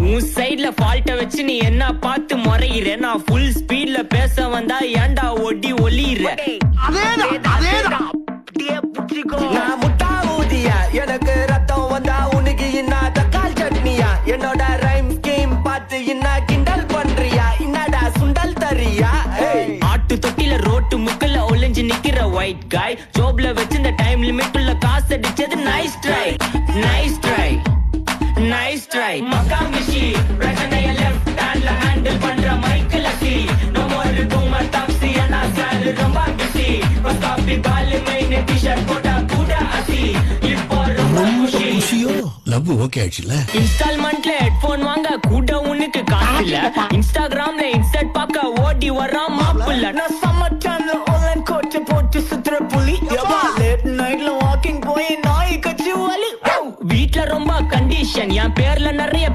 உன் சைடுல ஃபால்ட்ட வச்சு நீ என்ன பார்த்து முறையிற, நான் ஃபுல் ஸ்பீட்ல பேச வந்தா ஏன்டா ஒடி ஒளியிற. நான் முட்டா ஊதியா, எனக்கு ரத்தம் வந்தா உனக்கு என்ன தக்காள் சட்னியா, என்னோட ரைம் ஸ்கீம் பார்த்து என்ன கிண்டல் பண்றியா, என்னடா சுண்டல் தரியா. ஆட்டு தொட்டில ரோட்டு முக்கல்ல ஒளிஞ்சு நிக்கிற ஒயிட் காய், ஜோப்ல வச்சு இந்த டைம் லிமிட் உள்ள காசு அடிச்சது nice try, nice try, nice try. மகாமிஷி பிரச்சனைய லெஃப்ட் ஹேண்ட்ல ஹேண்டில் பண்ற மைக்கேல் லக்கி, நோ மோர் தூமர் டாக்ஸி அண்ணா சார் ரொம்ப பிஸி, ஃபர்ஸ்ட் காப்பி கால் மெயின் டி-ஷர்ட் போட்டா கூட அசி, இப்போ ரொம்ப குஷியோ. லவ் ஓகே ஆயிடுச்சுல. இன்ஸ்டால்மெண்ட்ல ஹெட்போன் வாங்க கூட உனக்கு காசு இல்ல, இன்ஸ்டாகிராம்ல இன்ஸ்டன்ட் பாக்க ஓடி வர்றான் மாப்புள்ள. நான் சம்மர் டைம்ல ஆன்லைன் கோட் போட்டு சுத்துற புலி, லேட் நைட்ல வாக்கிங் போய் நாய் கச்சி வலி. வீட்ல ரொம்ப கண்டிஷன், என் பேர்ல நிறைய